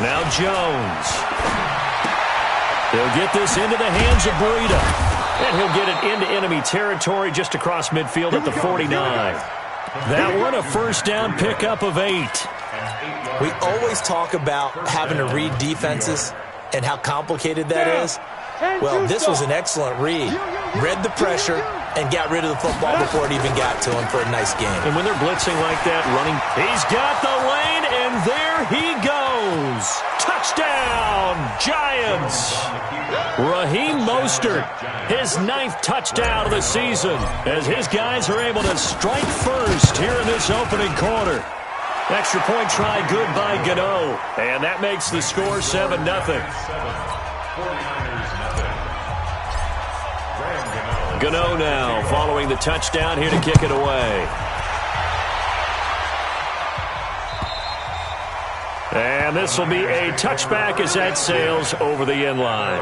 Now Jones. They'll get this into the hands of Breida. And he'll get it into enemy territory just across midfield at the 49. That one a first down pickup of 8. We always talk about having to read defenses and how complicated that is. Well, this was an excellent read. Read the pressure and got rid of the football before it even got to him for a nice game. And when they're blitzing like that, running, he's got the lane, and there he goes. Touchdown, Giants. Raheem Mostert, his 9th touchdown of the season, as his guys are able to strike first here in this opening quarter. Extra point try good by Gano, and that makes the score 7-0. Gano now following the touchdown here to kick it away. And this will be a touchback as that sails over the end line.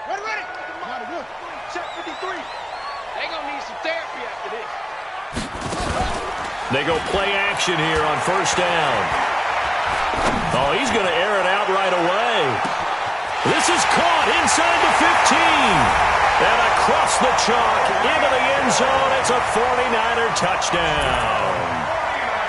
Ready. Check 53. They gonna need some therapy after this. They go play action here on first down. Oh, he's going to air it out right away. This is caught inside the 15. And across the chalk into the end zone. It's a 49er touchdown.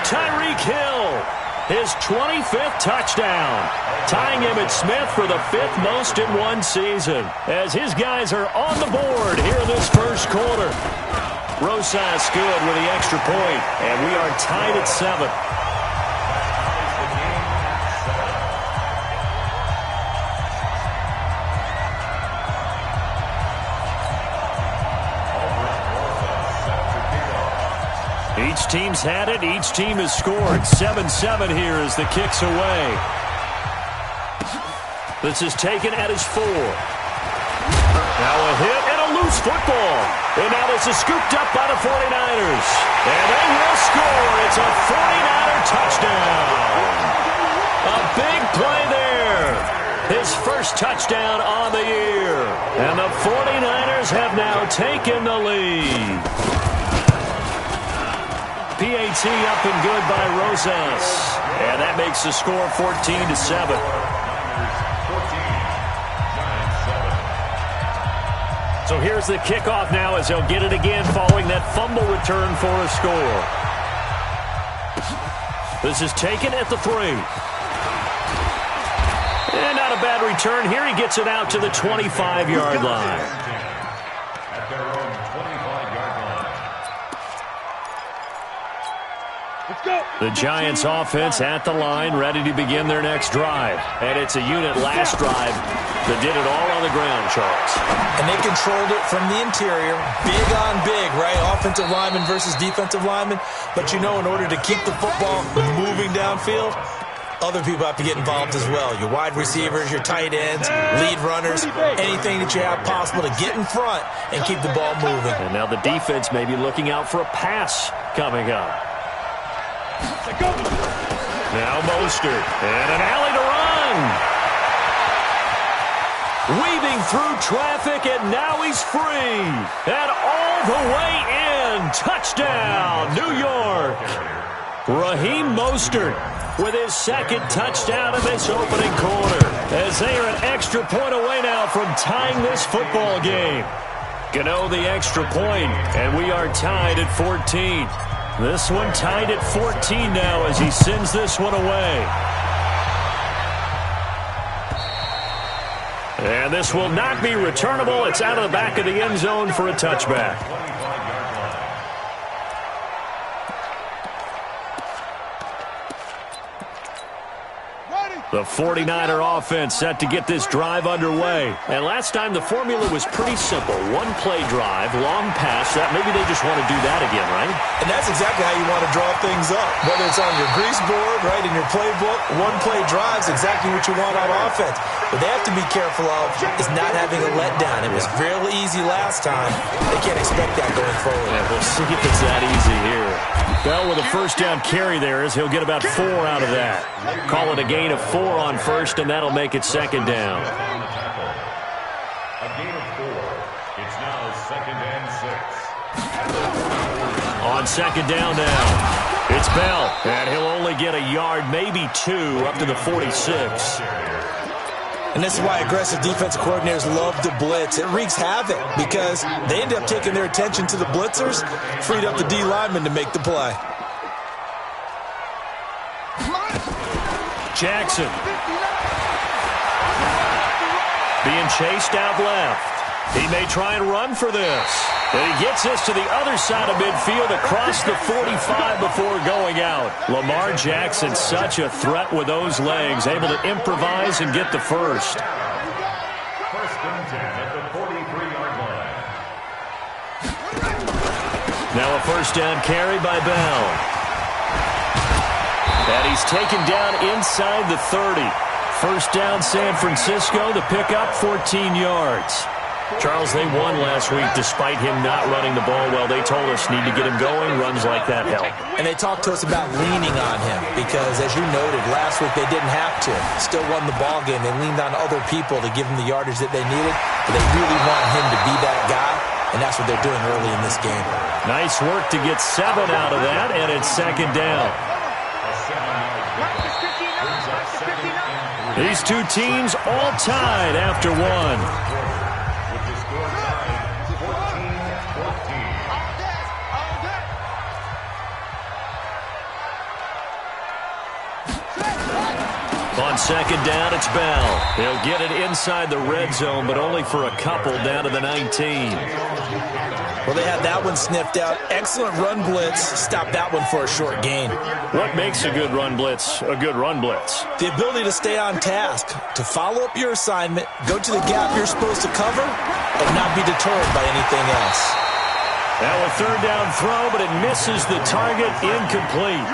Tyreek Hill, his 25th touchdown. Tying Emmitt Smith for the 5th most in one season. As his guys are on the board here in this first quarter. Rosas good with the extra point. And we are tied at 7. Each team's had it. Each team has scored. 7-7 here as the kick's away. This is taken at his 4. Now a hit and a loose football. And now this is scooped up by the 49ers. And they will score. It's a 49er touchdown. A big play there. His first touchdown on the year. And the 49ers have now taken the lead. PAT up and good by Rosas. And that makes the score 14-7. So here's the kickoff now as they'll get it again following that fumble return for a score. This is taken at the 3. And not a bad return here. He gets it out to the 25-yard line. The Giants offense at the line, ready to begin their next drive. And it's a unit last drive that did it all on the ground, Charles. And they controlled it from the interior. Big on big, right? Offensive lineman versus defensive lineman. But you know, in order to keep the football moving downfield, other people have to get involved as well. Your wide receivers, your tight ends, lead runners, anything that you have possible to get in front and keep the ball moving. And now the defense may be looking out for a pass coming up. Now Mostert, and an alley to run. Weaving through traffic, and now he's free. And all the way in. Touchdown, New York. Raheem Mostert with his 2nd touchdown in this opening quarter. As they are an extra point away now from tying this football game. Gano the extra point, and we are tied at 14. This one tied at 14 now as he sends this one away. And this will not be returnable. It's out of the back of the end zone for a touchback. The 49er offense set to get this drive underway. And last time the formula was pretty simple. One-play drive, long pass. That maybe they just want to do that again, right? And that's exactly how you want to draw things up. Whether it's on your grease board, right, in your playbook, one-play drive is exactly what you want on offense. What they have to be careful of is not having a letdown. It was real easy last time. They can't expect that going forward. Yeah, we'll see if it's that easy here. Bell with a first down carry there as he'll get about 4 out of that. Call it a gain of 4 on first, and that'll make it 2nd down. second and 6. On second down now. It's Bell, and he'll only get a yard, maybe 2, up to the 46. And this is why aggressive defensive coordinators love to blitz. It wreaks havoc because they end up taking their attention to the blitzers, freed up the D lineman to make the play. Jackson. Being chased out left. He may try and run for this. And he gets this to the other side of midfield across the 45 before going out. Lamar Jackson, such a threat with those legs, able to improvise and get the first. First and 10 at the 43-yard line. Now a first down carry by Bell. And he's taken down inside the 30. First down San Francisco, the pickup 14 yards. Charles, they won last week despite him not running the ball well. They told us need to get him going. Runs like that help. And they talked to us about leaning on him because, as you noted, last week they didn't have to. Still won the ball game. They leaned on other people to give him the yardage that they needed. But they really want him to be that guy, and that's what they're doing early in this game. Nice work to get 7 out of that, and it's second down. These two teams all tied after one. On second down, it's Bell. He'll get it inside the red zone, but only for a couple down to the 19. Well, they had that one sniffed out. Excellent run blitz. Stopped that one for a short gain. What makes a good run blitz a good run blitz? The ability to stay on task, to follow up your assignment, go to the gap you're supposed to cover, and not be deterred by anything else. Now a third down throw, but it misses the target, incomplete.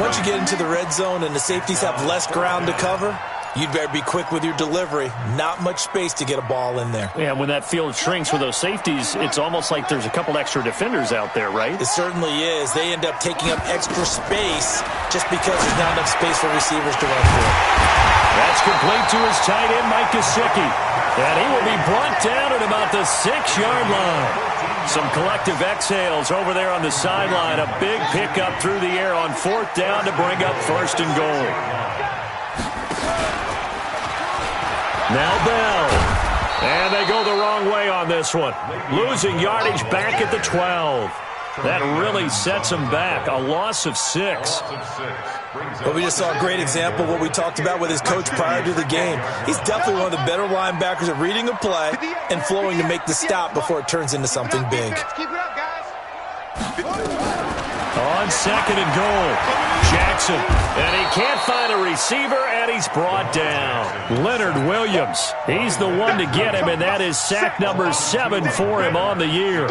Once you get into the red zone and the safeties have less ground to cover, you'd better be quick with your delivery. Not much space to get a ball in there. Yeah, when that field shrinks with those safeties, it's almost like there's a couple extra defenders out there, right? It certainly is. They end up taking up extra space just because there's not enough space for receivers to run through. That's complete to his tight end, Mike Gesicki. And he will be brought down at about the 6-yard line. Some collective exhales over there on the sideline. A big pickup through the air on fourth down to bring up first and goal. Now Bell. And they go the wrong way on this one. Losing yardage back at the 12. That really sets them back. A loss of 6. But we just saw a great example of what we talked about with his coach prior to the game. He's definitely one of the better linebackers at reading a play and flowing to make the stop before it turns into something big. Keep it up, guys. On second and goal, Jackson. And he can't find a receiver, and he's brought down. Leonard Williams. He's the one to get him, and that is sack number 7 for him on the year.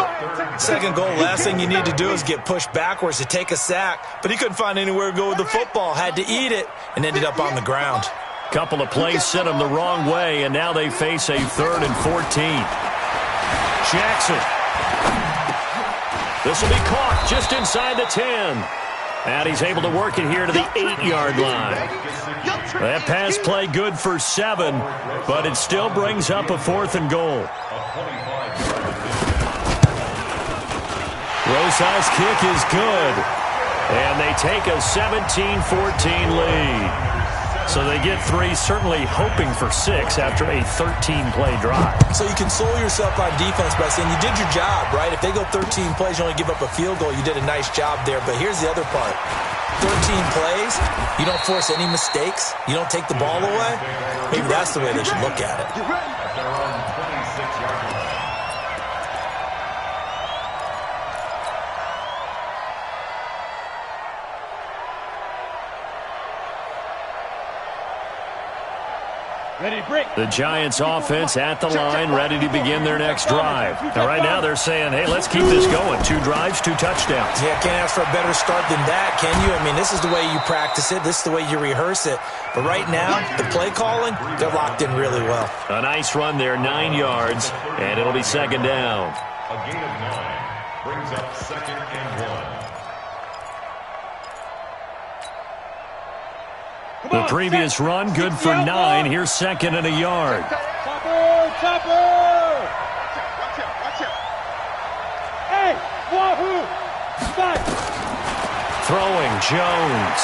Second goal, last thing you need to do is get pushed backwards to take a sack. But he couldn't find anywhere to go with the football. Had to eat it and ended up on the ground. Couple of plays sent him the wrong way, and now they face a 3rd and 14. Jackson. This will be caught just inside the 10. And he's able to work it here to the 8-yard line. That pass play good for 7, but it still brings up a 4th and goal. Rosas' kick is good. And they take a 17-14 lead. So they get 3, certainly hoping for 6 after a 13-play drive. So you console yourself on defense by saying you did your job, right? If they go 13 plays, you only give up a field goal, you did a nice job there. But here's the other part. 13 plays, you don't force any mistakes, you don't take the ball away. Maybe that's the way they should look at it. The Giants offense at the line, ready to begin their next drive. And right now they're saying, hey, let's keep this going. 2 drives, 2 touchdowns. Yeah, can't ask for a better start than that, can you? I mean, this is the way you practice it. This is the way you rehearse it. But right now, the play calling, they're locked in really well. A nice run there, 9 yards, and it'll be second down. A gain of 9 brings up 2nd and 1. The previous run, good for 9. Here's 2nd and a yard. Chopper! Chopper! Watch out, watch out, watch out. Throwing Jones.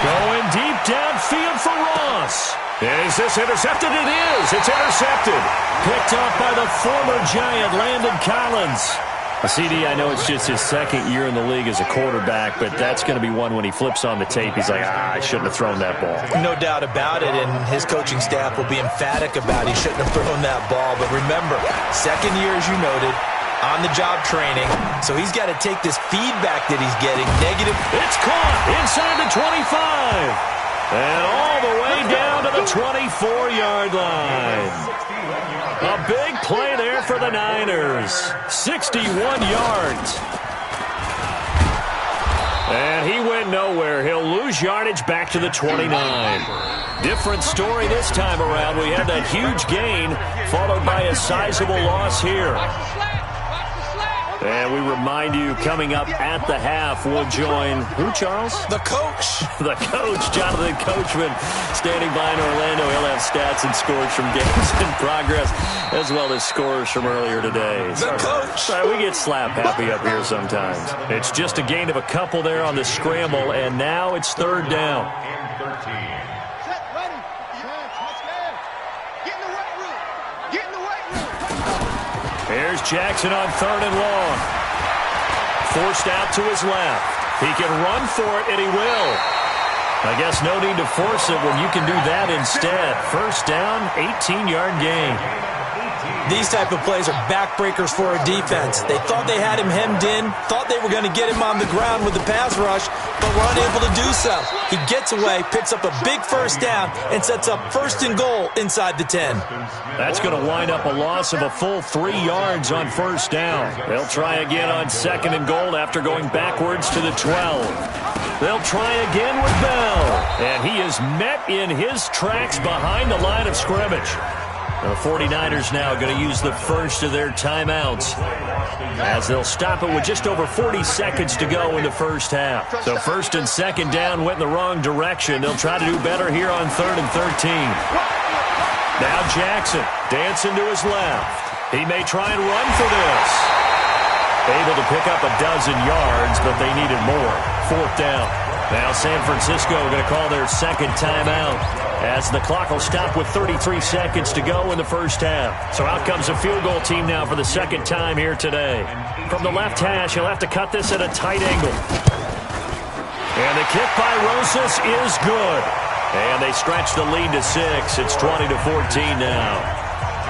Going deep downfield for Ross. Is this intercepted? It is. It's intercepted. Picked off by the former Giant, Landon Collins. CD, I know it's just his second year in the league as a quarterback, but that's going to be one when he flips on the tape. He's like, I shouldn't have thrown that ball. No doubt about it, and his coaching staff will be emphatic about he shouldn't have thrown that ball. But remember, second year, as you noted, on-the-job training, so he's got to take this feedback that he's getting. Negative. It's caught inside the 25. And all the way down to the 24-yard line. A big play there for the Niners. 61 yards. And he went nowhere. He'll lose yardage back to the 29. Different story this time around. We had that huge gain followed by a sizable loss here. And we remind you, coming up at the half, we'll join, who, Charles? The coach. The coach, Jonathan Coachman, standing by in Orlando. He'll have stats and scores from games in progress, as well as scores from earlier today. The coach. We get slap happy up here sometimes. It's just a gain of a couple there on the scramble, and now it's third down. Here's Jackson on third and long. Forced out to his left. He can run for it, and he will. I guess no need to force it when you can do that instead. First down, 18-yard gain. These type of plays are backbreakers for a defense. They thought they had him hemmed in, thought they were going to get him on the ground with the pass rush, but were unable to do so. He gets away, picks up a big first down, and sets up first and goal inside the 10. That's going to wind up a loss of a full 3 yards on first down. They'll try again on second and goal after going backwards to the 12. They'll try again with Bell, and he is met in his tracks behind the line of scrimmage. The 49ers now going to use the first of their timeouts as they'll stop it with just over 40 seconds to go in the first half. So first and second down went in the wrong direction. They'll try to do better here on 3rd and 13. Now Jackson dancing to his left. He may try and run for this. Able to pick up a dozen yards, but they needed more. Fourth down. Now San Francisco going to call their second timeout as the clock will stop with 33 seconds to go in the first half. So out comes a field goal team now for the second time here today. From the left hash, he'll have to cut this at a tight angle. And the kick by Rosas is good. And they stretch the lead to 6. It's 20-14 now.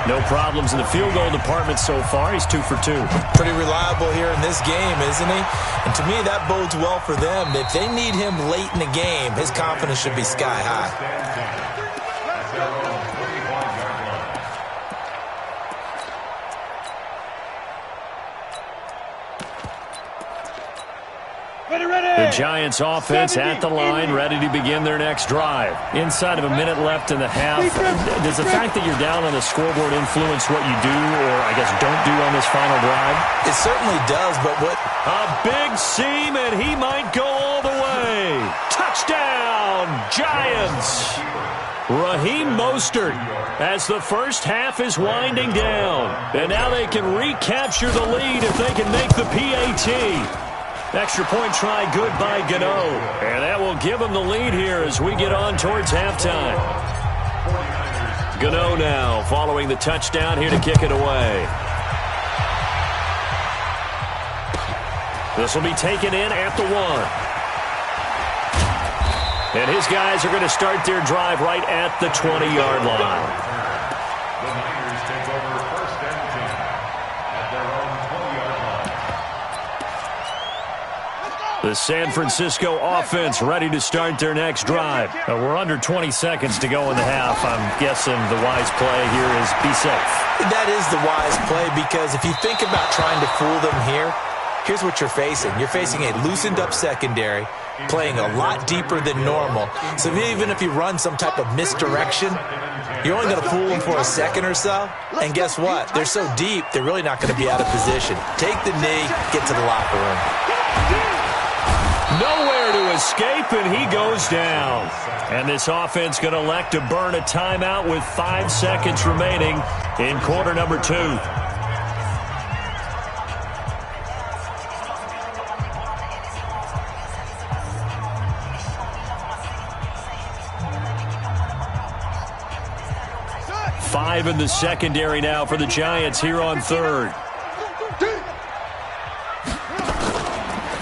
No problems in the field goal department so far. He's 2 for 2. Pretty reliable here in this game, isn't he? And to me, that bodes well for them. If they need him late in the game, his confidence should be sky high. The Giants offense at the line, ready to begin their next drive. Inside of a minute left in the half. Does the fact that you're down on the scoreboard influence what you do, or I guess don't do on this final drive? It certainly does, but what... A big seam, and he might go all the way. Touchdown, Giants! Raheem Mostert as the first half is winding down. And now they can recapture the lead if they can make the PAT. Extra point try good by Gano. And that will give them the lead here as we get on towards halftime. Gano now following the touchdown here to kick it away. This will be taken in at the 1. And his guys are going to start their drive right at the 20-yard line. The Niners take over first and 10 at their own 20-yard line. The San Francisco offense ready to start their next drive. We're under 20 seconds to go in the half. I'm guessing the wise play here is be safe. That is the wise play, because if you think about trying to fool them here, here's what you're facing. You're facing a loosened-up secondary, playing a lot deeper than normal. So even if you run some type of misdirection, you're only going to fool them for a second or so. And guess what? They're so deep, they're really not going to be out of position. Take the knee, get to the locker room. Nowhere to escape, and he goes down. And this offense going to elect to burn a timeout with 5 seconds remaining in quarter number 2. 5 in the secondary now for the Giants here on third.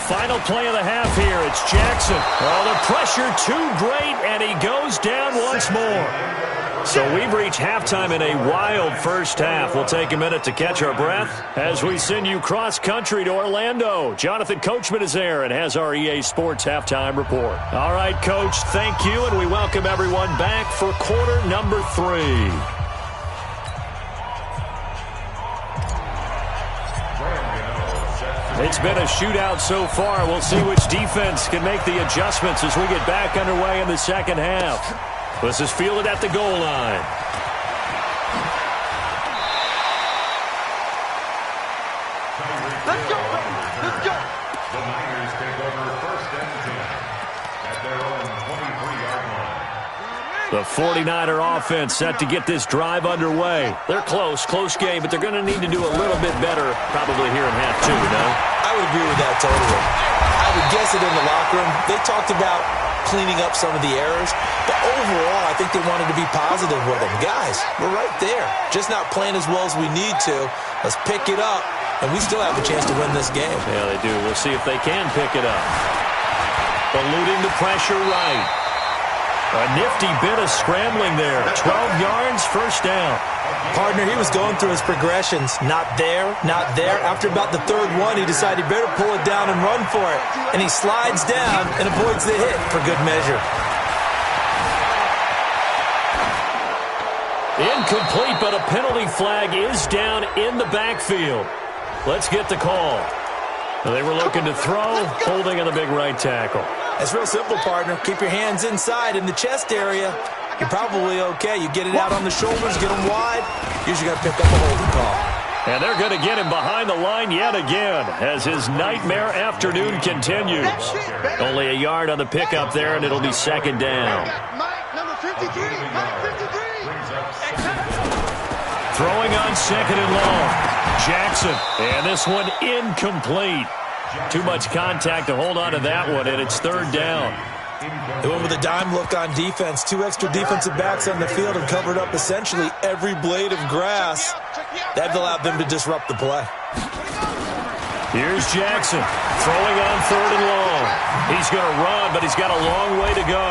Final play of the half here. It's Jackson. Oh, the pressure too great, and he goes down once more. So we've reached halftime in a wild first half. We'll take a minute to catch our breath as we send you cross-country to Orlando. Jonathan Coachman is there and has our EA Sports halftime report. All right, Coach, thank you, and we welcome everyone back for quarter number 3. It's been a shootout so far. We'll see which defense can make the adjustments as we get back underway in the second half. This is fielded at the goal line. Let's go, baby. Let's go. The Niners take over first and 10 at their own 23-yard line. The 49er offense set to get this drive underway. They're close game, but they're going to need to do a little bit better probably here in half 2, no? I would agree with that totally. I would guess it in the locker room. They talked about cleaning up some of the errors, but overall, I think they wanted to be positive with them. Guys, we're right there. Just not playing as well as we need to. Let's pick it up, and we still have a chance to win this game. Yeah, they do. We'll see if they can pick it up. Eluding the pressure right. A nifty bit of scrambling there. 12 yards, first down. Partner, he was going through his progressions. Not there, not there. After about the third one, he decided he better pull it down and run for it. And he slides down and avoids the hit for good measure. Incomplete, but a penalty flag is down in the backfield. Let's get the call. They were looking to throw, holding on the big right tackle. It's real simple, partner. Keep your hands inside in the chest area. You're probably okay. You get it out on the shoulders, get them wide. Usually got to pick up a holding call. And they're going to get him behind the line yet again as his nightmare afternoon continues. Only a yard on the pickup there, and it'll be second down. Mike, number 53. Mike, 53. Throwing on second and long. Jackson. And this one incomplete. Too much contact to hold on to that one, and it's third down. They went with a dime look on defense. 2 extra defensive backs on the field and covered up essentially every blade of grass. That allowed them to disrupt the play. Here's Jackson throwing on third and long. He's going to run, but he's got a long way to go.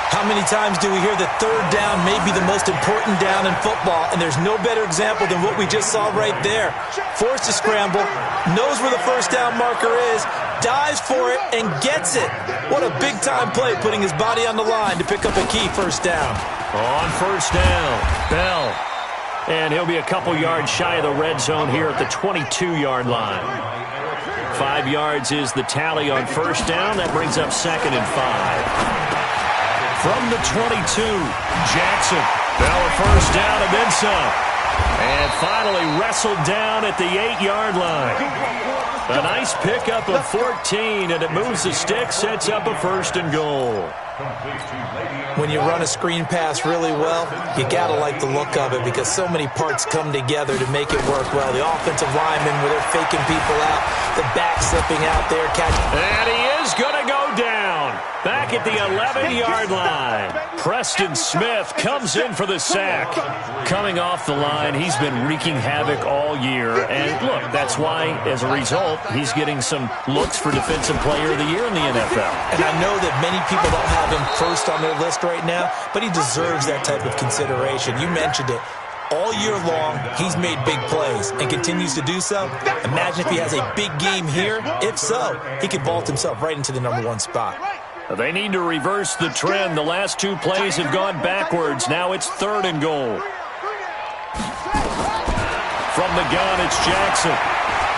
How many times do we hear that third down may be the most important down in football, and there's no better example than what we just saw right there. Forced to scramble, knows where the first down marker is, dives for it, and gets it. What a big-time play, putting his body on the line to pick up a key first down. On first down, Bell. And he'll be a couple yards shy of the red zone here at the 22-yard line. 5 yards is the tally on first down. That brings up second and 5. From the 22, Jackson. Bell a first down and then some. And finally wrestled down at the 8-yard line. A nice pickup of 14, and it moves the stick, sets up a first and goal. When you run a screen pass really well, you got to like the look of it because so many parts come together to make it work well. The offensive linemen, where they're faking people out, the back slipping out there, catching. And he is going to go down. Back at the 11-yard line. Preston Smith comes in for the sack. Coming off the line, he's been wreaking havoc all year. And look, that's why, as a result, he's getting some looks for Defensive Player of the Year in the NFL. And I know that many people don't have him first on their list right now, but he deserves that type of consideration. You mentioned it. All year long, he's made big plays and continues to do so. Imagine if he has a big game here. If so, he could vault himself right into the #1 spot. They need to reverse the trend. The last 2 plays have gone backwards. Now it's third and goal. From the gun, it's Jackson.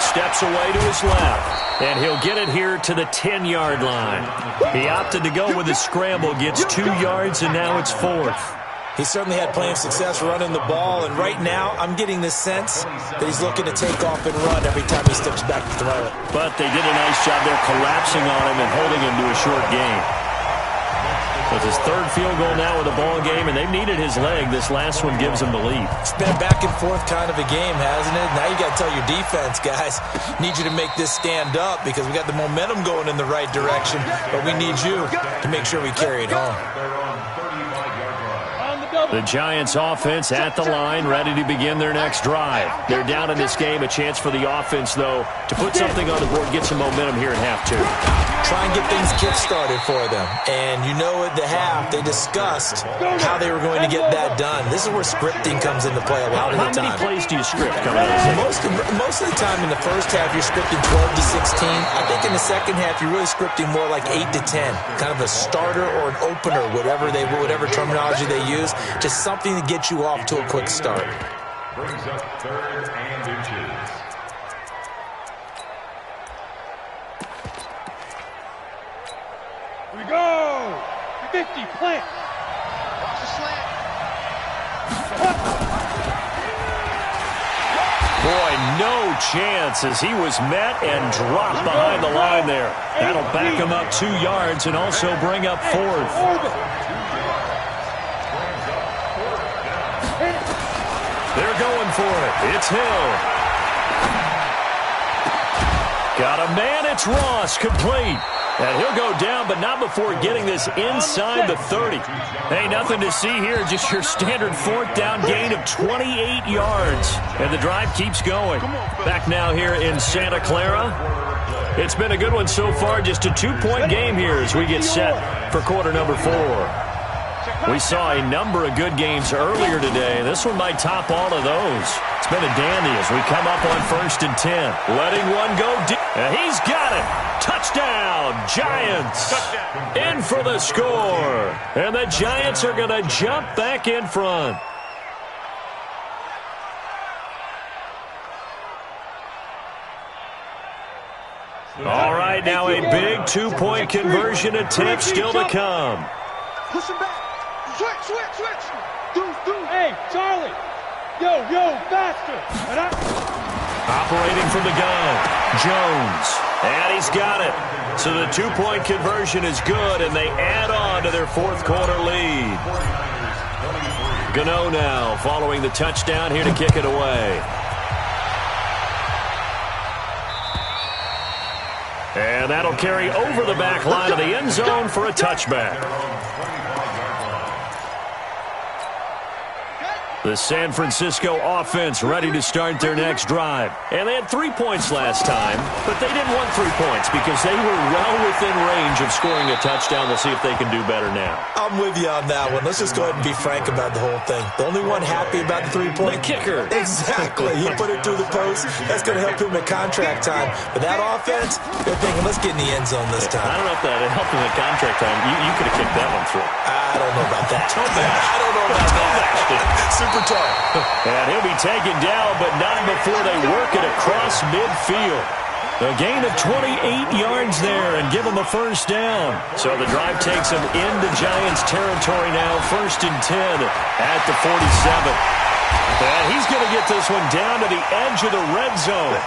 Steps away to his left. And he'll get it here to the 10-yard line. He opted to go with a scramble, gets 2 yards, and now it's fourth. He certainly had plenty of success running the ball, and right now I'm getting this sense that he's looking to take off and run every time he steps back to throw it. But they did a nice job there collapsing on him and holding him to a short gain. With his third field goal now with the ball game, and they've needed his leg. This last one gives him the lead. It's been a back and forth kind of a game, hasn't it? Now you got to tell your defense, guys, need you to make this stand up because we got the momentum going in the right direction, but we need you to make sure we carry it home. On the double. The Giants offense at the line, ready to begin their next drive. They're down in this game. A chance for the offense, though, to put something on the board, get some momentum here at half two. Try and get things kick-started for them. And you know at the half, they discussed how they were going to get that done. This is where scripting comes into play a lot of the time. How many plays do you script coming out of this? Most of the time in the first half, you're scripting 12 to 16. I think in the second half, you're really scripting more like 8 to 10. Kind of a starter or an opener, whatever terminology they use. Just something to get you off to a quick start. Brings up 3rd and inches. We go! 50, plant. Watch the slant. Boy, no chance as he was met and dropped behind the line there. That'll back him up 2 yards and also bring up 4th. They're going for it. It's Hill. Got a man. It's Ross. Complete. And he'll go down, but not before getting this inside the 30. Hey, nothing to see here. Just your standard 4th down gain of 28 yards. And the drive keeps going. Back now here in Santa Clara. It's been a good one so far. Just a 2-point game here as we get set for quarter number 4. We saw a number of good games earlier today. This one might top all of those. It's been a dandy as we come up on 1st and 10. Letting one go deep. And he's got it. Touchdown, Giants. In for the score. And the Giants are going to jump back in front. All right, now a big 2-point conversion attempt still to come. Push him back. Switch. Do. Hey, Charlie. Yo, faster. Operating from the gun, Jones. And he's got it. So the 2-point conversion is good, and they add on to their 4th quarter lead. Gano now following the touchdown here to kick it away. And that'll carry over the back line of the end zone for a touchback. The San Francisco offense ready to start their next drive. And they had 3 points last time, but they didn't want 3 points because they were well within range of scoring a touchdown. We'll see if they can do better now. I'm with you on that one. Let's just go ahead and be frank about the whole thing. The only one happy about the 3-point. The kicker. Exactly. He put it through the post. That's going to help him at contract time. But that offense, they're thinking, let's get in the end zone this time. I don't know if that helped him at contract time. You could have kicked that one through. I don't know about that. I don't know about that. Super tough. And he'll be taken down, but not before they work it across midfield. A gain of 28 yards there and give him a 1st down. So the drive takes him into Giants territory now, 1st and 10 at the 47. And he's going to get this one down to the edge of the red zone.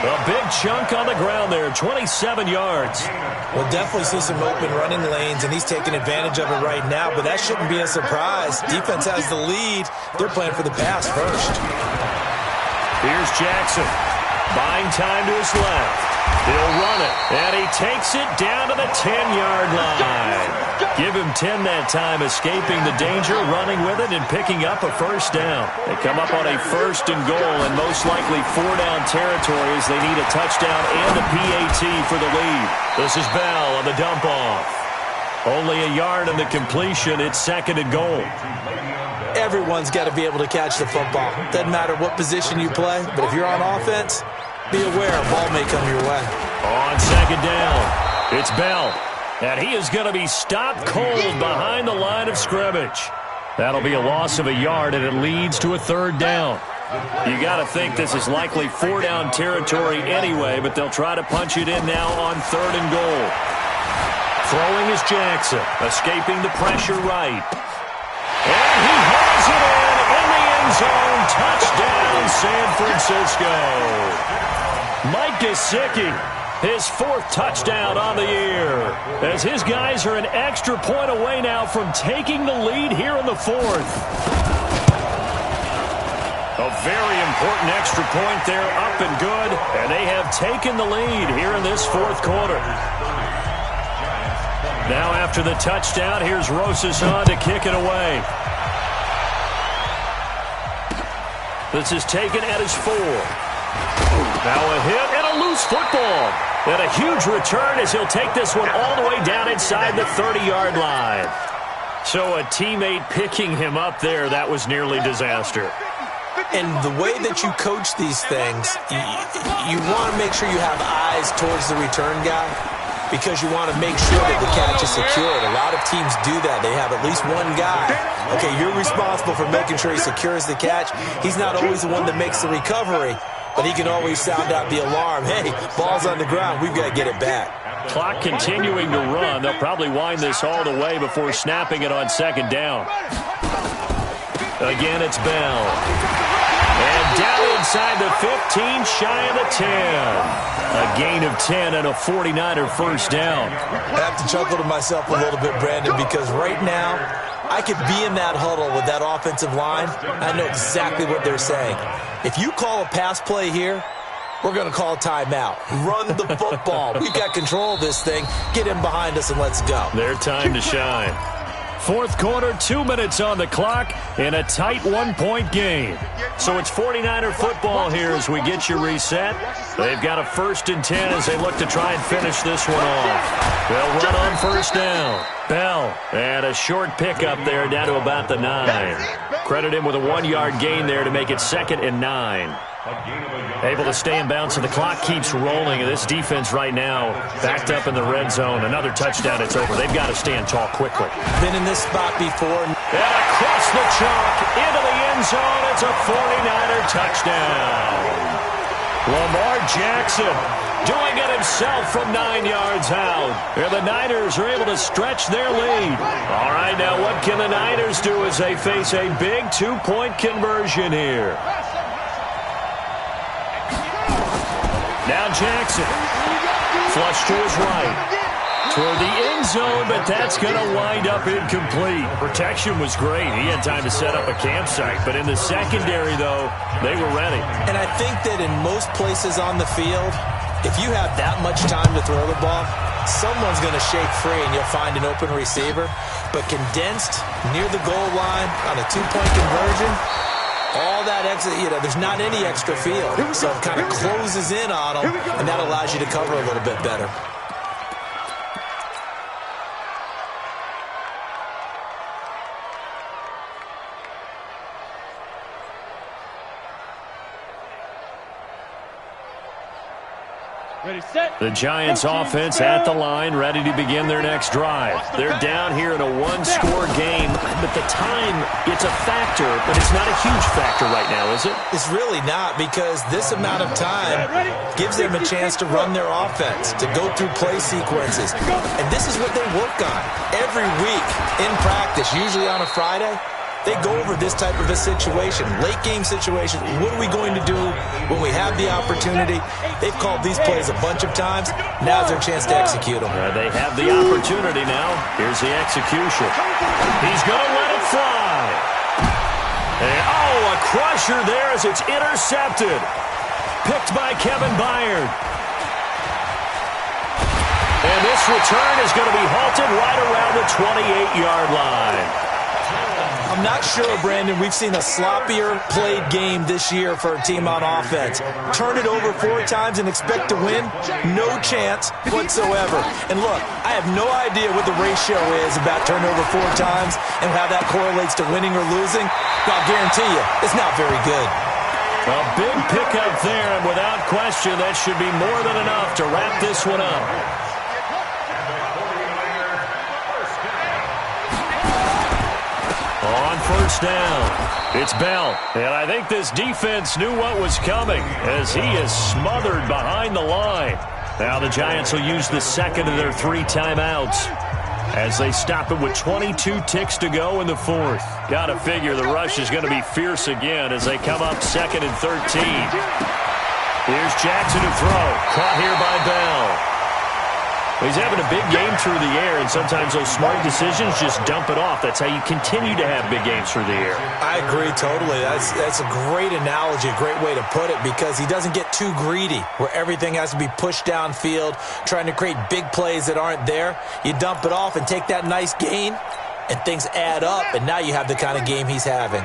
A big chunk on the ground there, 27 yards. We'll definitely see some open running lanes, and he's taking advantage of it right now, but that shouldn't be a surprise. Defense has the lead. They're playing for the pass first. Here's Jackson, buying time to his left. He'll run it, and he takes it down to the 10-yard line. Give him 10 that time, escaping the danger, running with it, and picking up a 1st down. They come up on a 1st and goal, and most likely 4-down territory as they need a touchdown and a PAT for the lead. This is Bell on the dump-off. Only a yard on the completion. It's 2nd and goal. Everyone's got to be able to catch the football. Doesn't matter what position you play, but if you're on offense, be aware a ball may come your way. On 2nd down, it's Bell. And he is going to be stopped cold behind the line of scrimmage. That'll be a loss of a yard, and it leads to a 3rd down. You got to think this is likely 4-down territory anyway, but they'll try to punch it in now on 3rd and goal. Throwing is Jackson, escaping the pressure right. And he hauls it in the end zone. Touchdown, San Francisco. Mike Gesicki, his 4th touchdown on the year, as his guys are an extra point away now from taking the lead here in the 4th. A very important extra point there, up and good, and they have taken the lead here in this 4th quarter. Now after the touchdown, here's Rosas on to kick it away. This is taken at his 4. Now a hit and a loose football. And a huge return as he'll take this one all the way down inside the 30-yard line. So a teammate picking him up there, that was nearly disaster. And the way that you coach these things, you want to make sure you have eyes towards the return guy because you want to make sure that the catch is secured. A lot of teams do that. They have at least one guy. Okay, you're responsible for making sure he secures the catch. He's not always the one that makes the recovery, but he can always sound out the alarm. Hey, ball's on the ground. We've got to get it back. Clock continuing to run. They'll probably wind this all the way before snapping it on second down. Again, it's Bell. And down inside the 15, shy of the 10. A gain of 10 and a 49er first down. I have to chuckle to myself a little bit, Brandon, because right now I could be in that huddle with that offensive line. I know exactly what they're saying. If you call a pass play here, we're going to call timeout. Run the football. We've got control of this thing. Get him behind us and let's go. Their time to shine. Fourth quarter, 2 minutes on the clock in a tight one-point game. So it's 49er football here as we get you reset. They've got a 1st and 10 as they look to try and finish this one off. They'll run on first down. Bell, and a short pickup there down to about the 9. Credit him with a 1-yard gain there to make it 2nd and 9. Able to stay in bounds, so the clock keeps rolling. This defense right now backed up in the red zone. Another touchdown, it's over. They've got to stand tall quickly. Been in this spot before. And across the chalk into the end zone. It's a 49er touchdown. Lamar Jackson doing it himself from 9 yards out. And the Niners are able to stretch their lead. All right, now what can the Niners do as they face a big 2-point conversion here? Now Jackson, flush to his right, toward the end zone, but that's going to wind up incomplete. Protection was great. He had time to set up a campsite, but in the secondary, though, they were ready. And I think that in most places on the field, if you have that much time to throw the ball, someone's going to shake free and you'll find an open receiver. But condensed near the goal line on a 2-point conversion, all that extra, there's not any extra field. So it kind of closes in on them, and that allows you to cover a little bit better. Ready, set. The Giants offense at the line, ready to begin their next drive. They're down here in a 1-score game, but the time, it's a factor, but it's not a huge factor right now, is it? It's really not, because this amount of time gives them a chance to run their offense, to go through play sequences. And this is what they work on every week in practice, usually on a Friday. They go over this type of a situation, late-game situation. What are we going to do when we have the opportunity? They've called these plays a bunch of times. Now's their chance to execute them. They have the opportunity now. Here's the execution. He's going to let it fly. And, a crusher there as it's intercepted. Picked by Kevin Byard. And this return is going to be halted right around the 28-yard line. I'm not sure, Brandon, we've seen a sloppier played game this year for a team on offense. Turn it over 4 times and expect to win? No chance whatsoever. And look, I have no idea what the ratio is about turnover 4 times and how that correlates to winning or losing. But I'll guarantee you, it's not very good. A big pickup there, and without question, that should be more than enough to wrap this one up. On first down, it's Bell. And I think this defense knew what was coming as he is smothered behind the line. Now the Giants will use the second of their 3 timeouts as they stop it with 22 ticks to go in the 4th. Got to figure the rush is going to be fierce again as they come up 2nd and 13. Here's Jackson to throw. Caught here by Bell. He's having a big game through the air, and sometimes those smart decisions just dump it off. That's how you continue to have big games through the air. I agree totally. That's a great analogy, a great way to put it, because he doesn't get too greedy where everything has to be pushed downfield, trying to create big plays that aren't there. You dump it off and take that nice gain, and things add up, and now you have the kind of game he's having.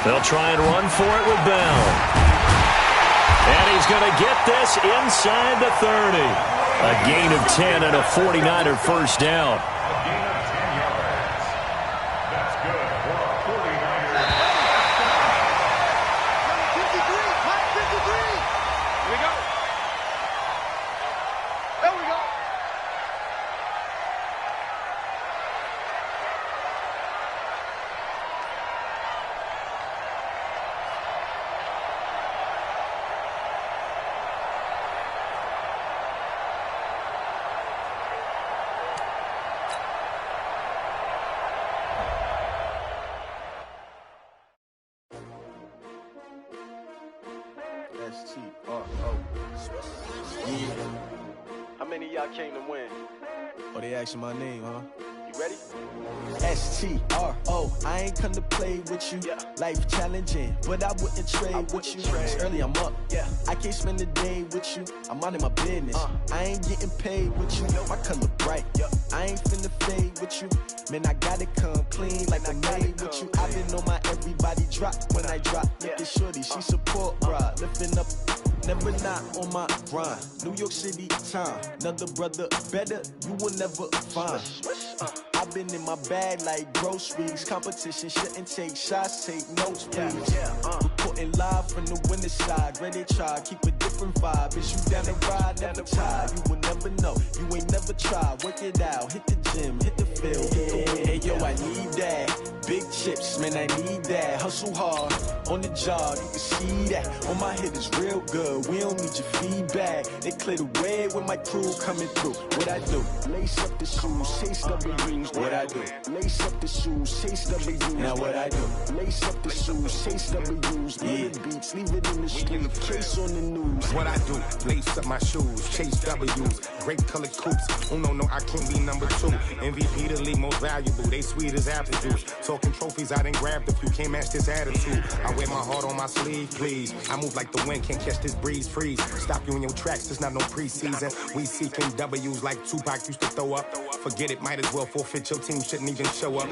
They'll try and run for it with Bell. And he's going to get this inside the 30. A gain of 10 and a 49er first down. How many of y'all came to win? Oh, they asking my name, huh? You ready? S-T-R-O, I ain't come to play with you. Yeah. Life challenging, but I wouldn't trade with you. It's early, I'm up. Yeah. I can't spend the day with you. I'm minding my business. I ain't getting paid with you. My color bright. Yeah. I ain't finna fade with you. Man, I gotta come clean like I made with you. I've been on my everybody drop when I drop. Look at shorty, she support ride. Lifting up, never not on my grind. New York City time. Another brother better, you will never find. I've been in my bag like groceries. Competition shouldn't take shots, take notes, please. Reporting live from the winning side. Ready to try, keep a different vibe. Is you down the ride, never tired. You will never know, you ain't never tried. Work it out, hit the gym, hit the field, hit the win. Hey yo, I need that. Big chips, man, I need that. Hustle hard, on the job, you can see that. On my head is real good, we don't need your feedback. They clear the way with my crew coming through. What I do? Lace up the shoes, chase W's. What I do? Lace up the shoes, chase W's. Now what I do? Lace up the shoes, chase W's. Yeah. Beats, leave it in the street, case on the news. What I do? Lace up my shoes, chase W's. Great colored coops. Oh no, I can't be number 2. MVP the league most valuable. They sweet as apple juice. Talking trophies, I didn't grab the few. Can't match this attitude. I wear my heart on my sleeve, please. I move like the wind, can't catch this breeze, freeze. Stop you in your tracks, there's not no preseason. We seeking W's like Tupac used to throw up. Forget it, might as well forfeit. Your team shouldn't even show up.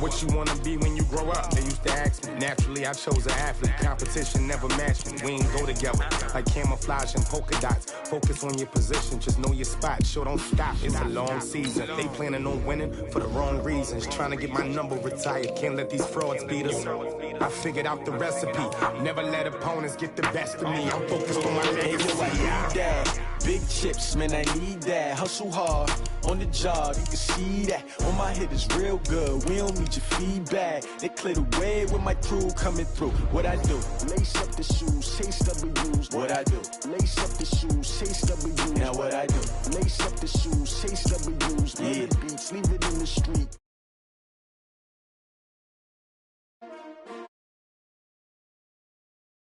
What you wanna be when you grow up? They used to ask me. Naturally, I chose an athlete. Competition never matched me. We ain't go together like camouflage and polka dots. Focus on your position, just know your spot. Sure, don't stop. It's a long season. They planning on winning for the wrong reasons. Trying to get my number retired. Can't let these frauds beat us. I figured out the recipe. Never let opponents get the best of me. I'm focused on my legacy. Hey, yo, I need that. Big chips, man, I need that. Hustle hard, on the job, you can see that. On my head is real good, we don't need your feedback. They clear the way with my crew coming through. What I do? Lace up the shoes, chase W's. What I do? Lace up the shoes, chase W's. Now what I do? Lace up the shoes, chase W's. Yeah. Beats, leave it in the street.